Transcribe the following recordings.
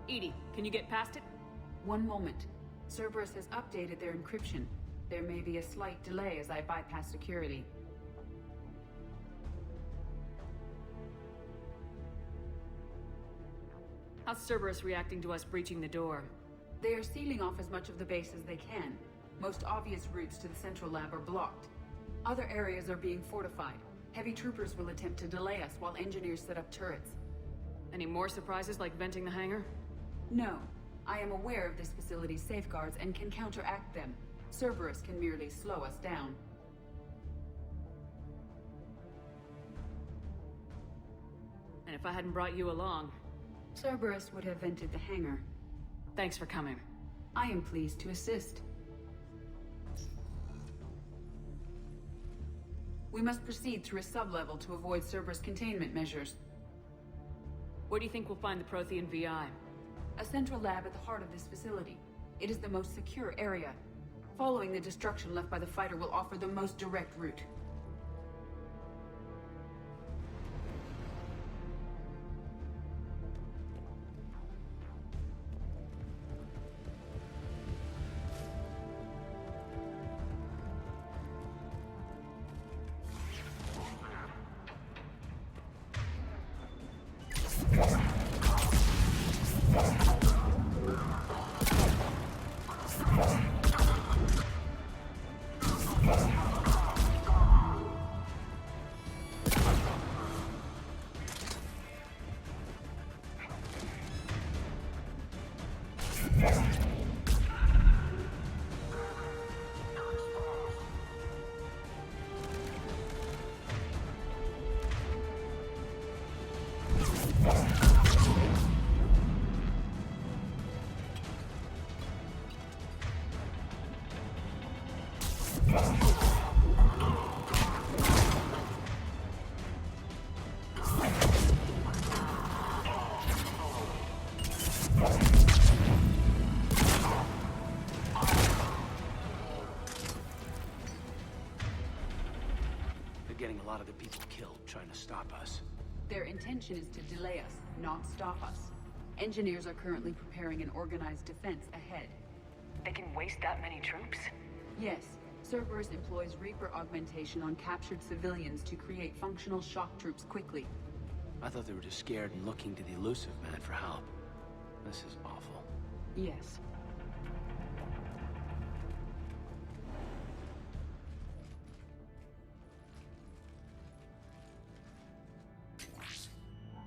Edie, can you get past it? One moment. Cerberus has updated their encryption. There may be a slight delay as I bypass security. How's Cerberus reacting to us breaching the door? They are sealing off as much of the base as they can. Most obvious routes to the central lab are blocked. Other areas are being fortified. Heavy troopers will attempt to delay us while engineers set up turrets. Any more surprises like venting the hangar? No. I am aware of this facility's safeguards and can counteract them. Cerberus can merely slow us down. And if I hadn't brought you along... Cerberus would have vented the hangar. Thanks for coming. I am pleased to assist. We must proceed through a sub-level to avoid Cerberus containment measures. Where do you think we'll find the Prothean VI? A central lab at the heart of this facility. It is the most secure area. Following the destruction left by the fighter will offer the most direct route. Getting a lot of the people killed trying to stop us. Their intention is to delay us, not stop us. Engineers are currently preparing an organized defense ahead. They can waste that many troops? Yes. Cerberus employs Reaper augmentation on captured civilians to create functional shock troops quickly. I thought they were just scared and looking to the elusive man for help. This is awful. Yes.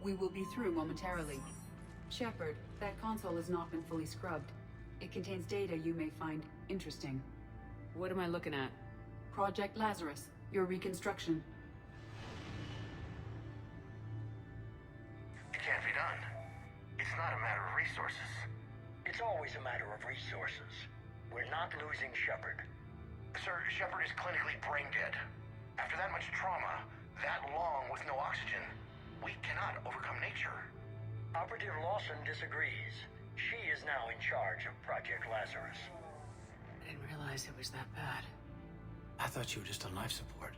We will be through momentarily. Shepard, that console has not been fully scrubbed. It contains data you may find interesting. What am I looking at? Project Lazarus, your reconstruction. It can't be done. It's not a matter of resources. It's always a matter of resources. We're not losing Shepard. Sir, Shepard is clinically brain dead. After that much trauma, that long with no oxygen, we cannot overcome nature. Operative Lawson disagrees. She is now in charge of Project Lazarus. I didn't realize it was that bad. I thought you were just on life support.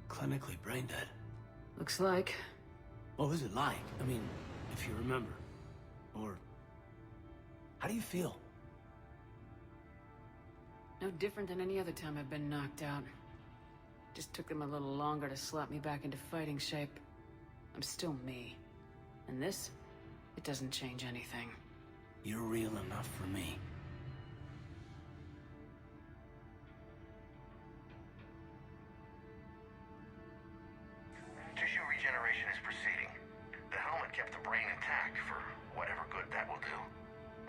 Clinically brain dead. Looks like. What was it like? I mean, if you remember. Or... how do you feel? No different than any other time I've been knocked out. Just took them a little longer to slap me back into fighting shape. I'm still me. And this, it doesn't change anything. You're real enough for me. Tissue regeneration is proceeding. The helmet kept the brain intact for whatever good that will do.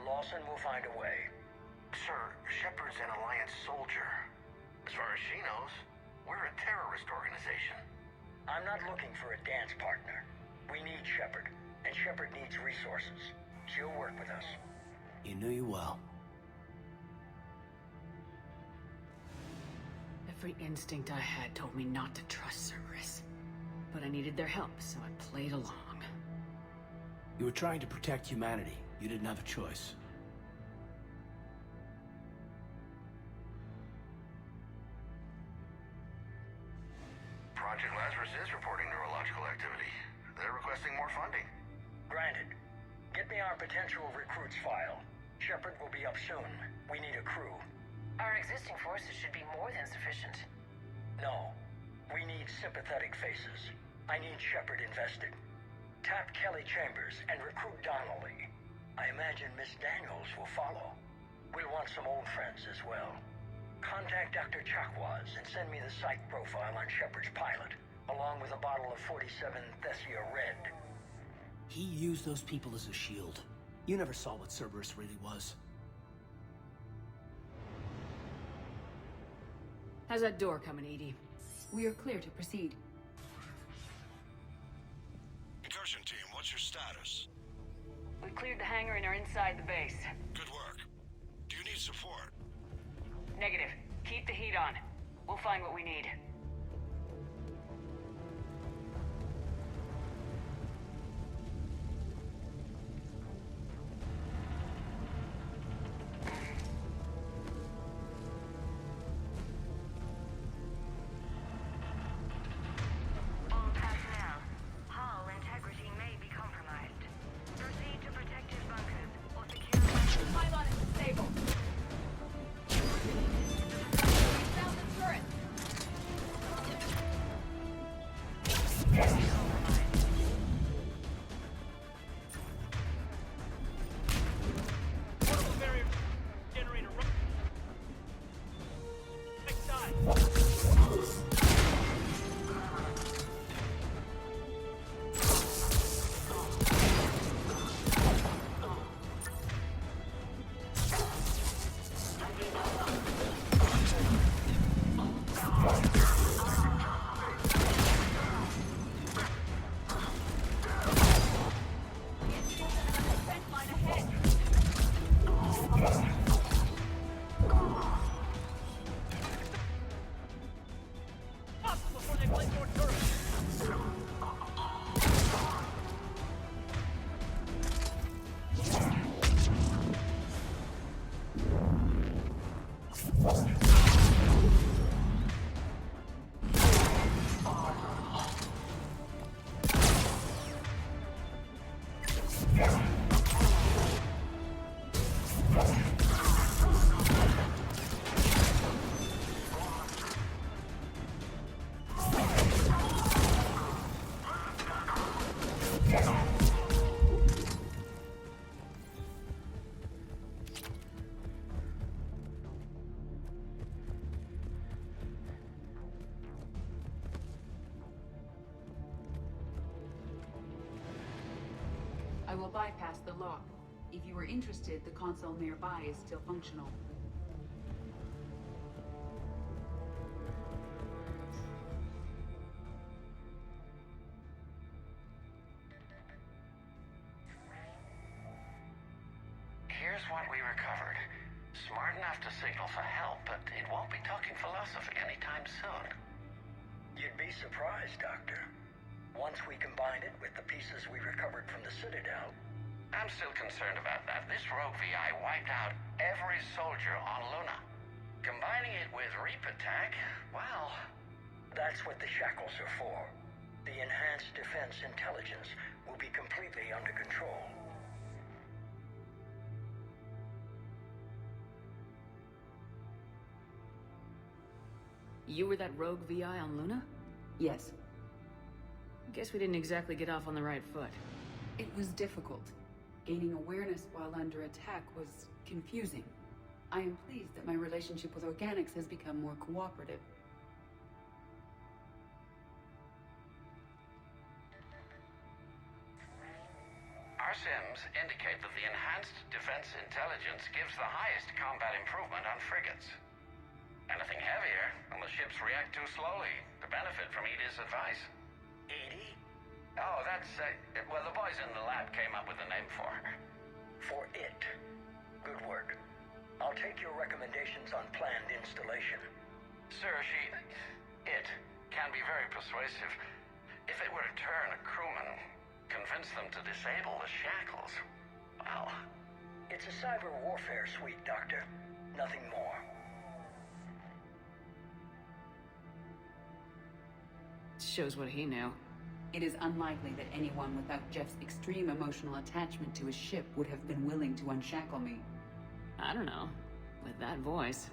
Lawson will find a way. Sir, Shepard's an Alliance soldier. As far as she knows, we're a terrorist organization. I'm not looking for a dance partner. We need Shepard, and Shepard needs resources. She'll work with us. You knew you well. Every instinct I had told me not to trust Cerberus. But I needed their help, so I played along. You were trying to protect humanity. You didn't have a choice. Project Lazarus is reporting neurological activity. They're requesting more funding. Granted. Get me our potential recruits file. Shepard will be up soon. We need a crew. Our existing forces should be more than sufficient. No. We need sympathetic faces. I need Shepard invested. Tap Kelly Chambers and recruit Donnelly. I imagine Miss Daniels will follow. We'll want some old friends as well. Contact Dr. Chakwas and send me the psych profile on Shepard's pilot, along with a bottle of 47 Thessia Red. He used those people as a shield. You never saw what Cerberus really was. How's that door coming, Edie? We are clear to proceed. Incursion team, what's your status? We've cleared the hangar and are inside the base. Good work. Do you need support? Negative. Keep the heat on. We'll find what we need. All personnel, hull integrity may be compromised. Proceed to protective bunkers or secure... Pylon is disabled. Sound the turret. Portable barrier generator right side. Defense line ahead. Up before they place more turrets. I will bypass the lock. If you are interested, the console nearby is still functional. Here's what we recovered. Smart enough to signal for help, but it won't be talking philosophy anytime soon. You'd be surprised, Doctor. Once we combine it with the pieces we recovered from the Citadel, I'm still concerned about that. This rogue VI wiped out every soldier on Luna. Combining it with Reaper tech, well... that's what the shackles are for. The enhanced defense intelligence will be completely under control. You were that rogue VI on Luna? Yes, Guess we didn't exactly get off on the right foot. it was difficult. Gaining awareness while under attack was confusing. I am pleased that my relationship with organics has become more cooperative. Our sims indicate that the enhanced defense intelligence gives the highest combat improvement on frigates. Anything heavier, and the ships react too slowly to benefit from Edie's advice. Edie? Oh, that's, well, the boys in the lab came up with a name for her. For it. Good work. I'll take your recommendations on planned installation. Sir, it can be very persuasive. If it were to turn a crewman, convince them to disable the shackles, well... It's a cyber warfare suite, Doctor. Nothing more. Shows what he knew. It is unlikely that anyone without Jeff's extreme emotional attachment to his ship would have been willing to unshackle me. I don't know. With that voice.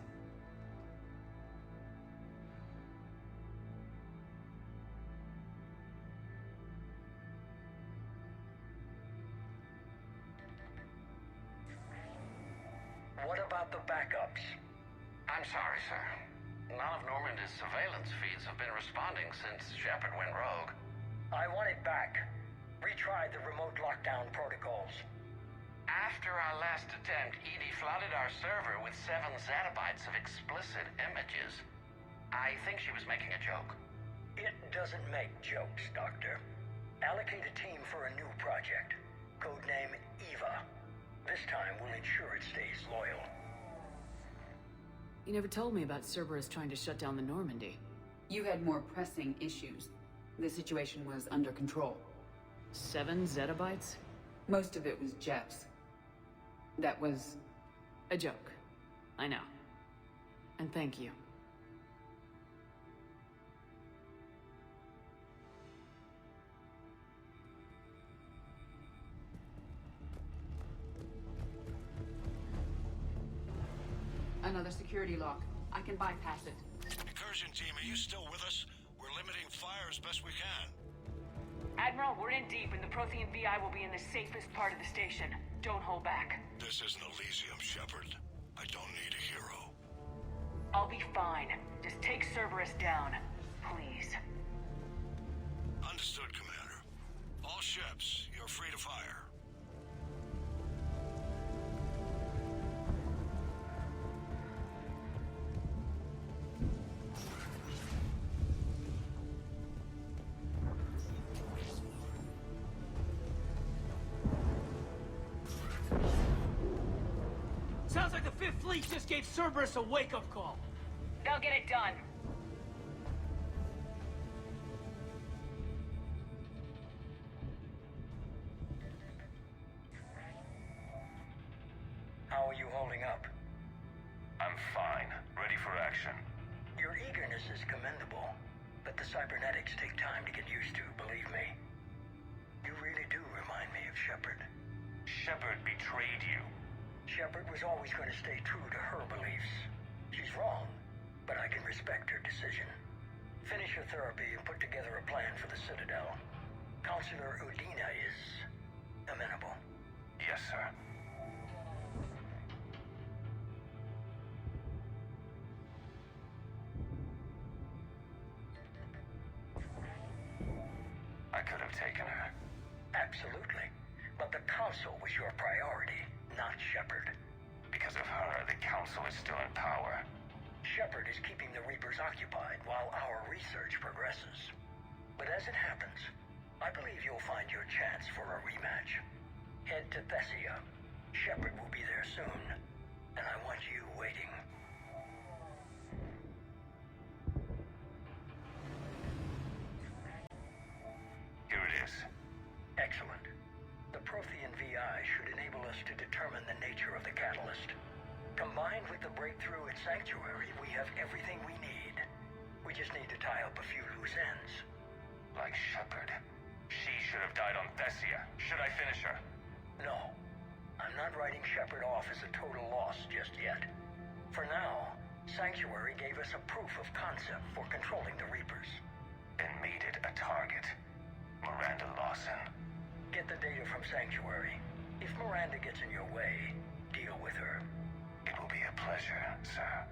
What about the backups? I'm sorry, sir. None of Normandy's surveillance feeds have been responding since Shepard went rogue. I want it back. Retry the remote lockdown protocols. After our last attempt, Edie flooded our server with 7 zettabytes of explicit images. I think she was making a joke. It doesn't make jokes, Doctor. Allocate a team for a new project. Codename Eva. This time we'll ensure it stays loyal. You never told me about Cerberus trying to shut down the Normandy. You had more pressing issues. The situation was under control. 7 zettabytes? Most of it was Jeff's. That was... A joke. I know. And thank you. Another security lock. I can bypass it. Incursion team, are you still with us? We're limiting fire as best we can. Admiral, we're in deep, and the Prothean VI will be in the safest part of the station. Don't hold back. This isn't Elysium, Shepard. I don't need a hero. I'll be fine. Just take Cerberus down. Please. Understood, Commander. All ships, you're free to fire. Sounds like the Fifth Fleet just gave Cerberus a wake-up call. They'll get it done. How are you holding up? I'm fine. Ready for action. Your eagerness is commendable, but the cybernetics take time to get used to, believe me. You really do remind me of Shepard. Shepard betrayed you. Shepard was always going to stay true to her beliefs. She's wrong, but I can respect her decision. Finish your therapy and put together a plan for the Citadel. Counselor Udina is amenable. Yes, sir. I could have taken her. Absolutely. But the Council was your priority, not Shepard. Because of her, the Council is still in power. Shepard is keeping the Reapers occupied while our research progresses. But as it happens, I believe you'll find your chance for a rematch. Head to Thessia. Shepard will be there soon, and I want you waiting. Here it is. Excellent. The Prothean VI should enable us to determine the nature of the catalyst. Combined with the breakthrough at Sanctuary, we have everything we need. We just need to tie up a few loose ends. Like Shepard. She should have died on Thessia. Should I finish her? No. I'm not writing Shepard off as a total loss just yet. For now, Sanctuary gave us a proof of concept for controlling the Reapers. And made it a target. Miranda Lawson. Get the data from Sanctuary. If Miranda gets in your way, deal with her. It will be a pleasure, sir.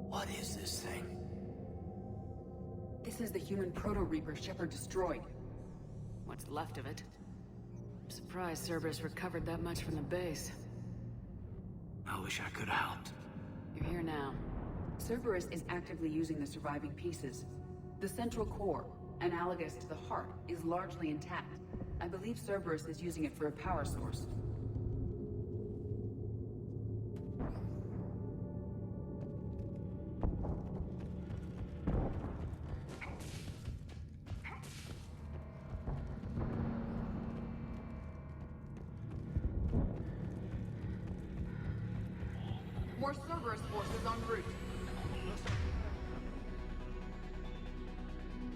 What is this thing? This is the human Proto-Reaper Shepard destroyed. What's left of it? I'm surprised Cerberus recovered that much from the base. I wish I could have helped. You're here now. Cerberus is actively using the surviving pieces. The central core, analogous to the heart, is largely intact. I believe Cerberus is using it for a power source. More Cerberus forces en route.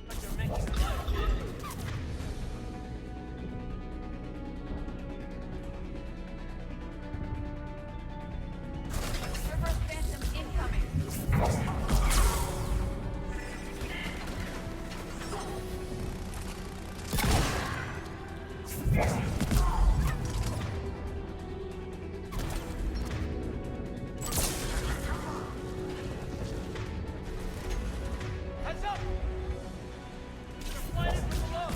Like they're making a lot of damage. Cerberus Phantom incoming. Heads up! They're flying in from below.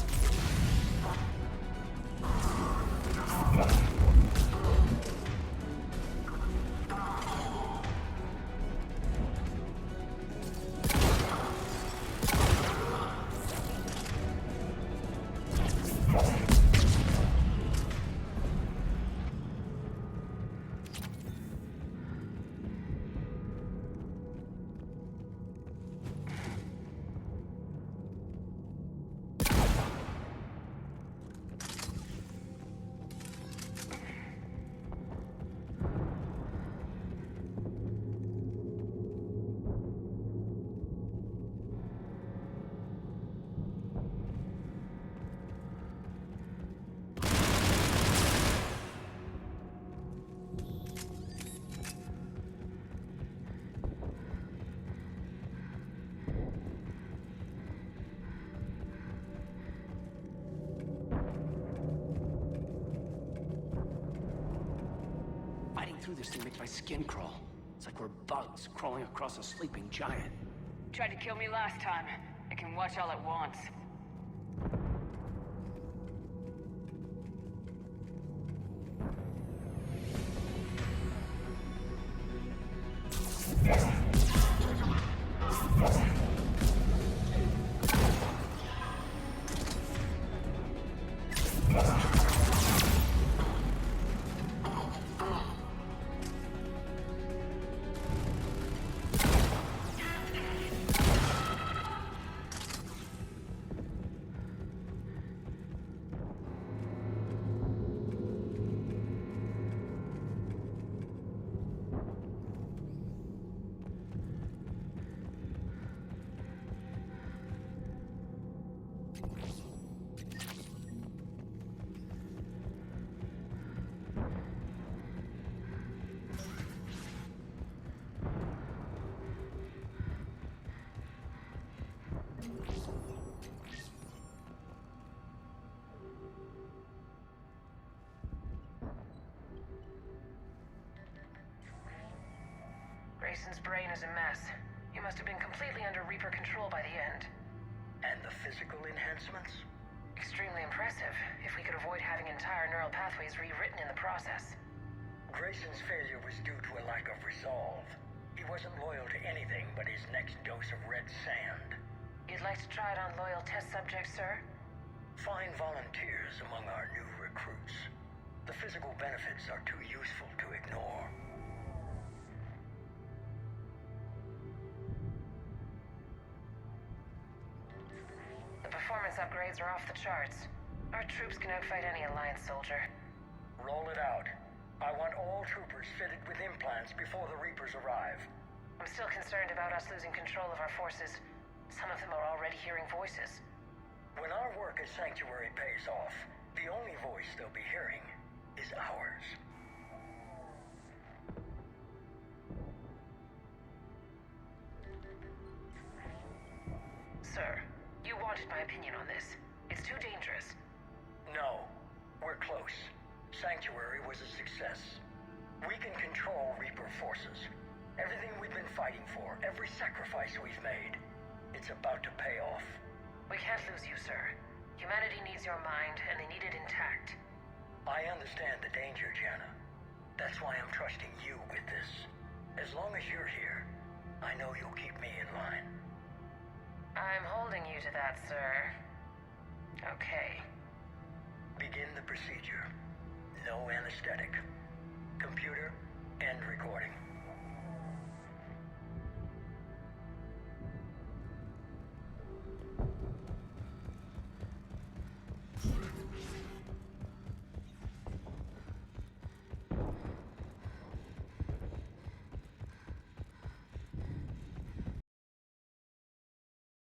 Fighting through this thing makes my skin crawl. It's like we're bugs crawling across a sleeping giant. Tried to kill me last time. It can watch all at once. Grayson's brain is a mess. He must have been completely under Reaper control by the end. And the physical enhancements? Extremely impressive, if we could avoid having entire neural pathways rewritten in the process. Grayson's failure was due to a lack of resolve. He wasn't loyal to anything but his next dose of red sand. You'd like to try it on loyal test subjects, sir? Find volunteers among our new recruits. The physical benefits are too useful to ignore. The performance upgrades are off the charts. Our troops can outfight any Alliance soldier. Roll it out. I want all troopers fitted with implants before the Reapers arrive. I'm still concerned about us losing control of our forces. Some of them are already hearing voices. When our work as Sanctuary pays off, the only voice they'll be hearing is ours. Sir, you wanted my opinion on this. It's too dangerous. No, we're close. Sanctuary was a success. We can control Reaper forces. Everything we've been fighting for, every sacrifice we've made, it's about to pay off. We can't lose you, sir. Humanity needs your mind, and they need it intact. I understand the danger, Jana. That's why I'm trusting you with this. As long as you're here, I know you'll keep me in line. I'm holding you to that, sir. Okay. Begin the procedure. No anesthetic. Computer, end recording.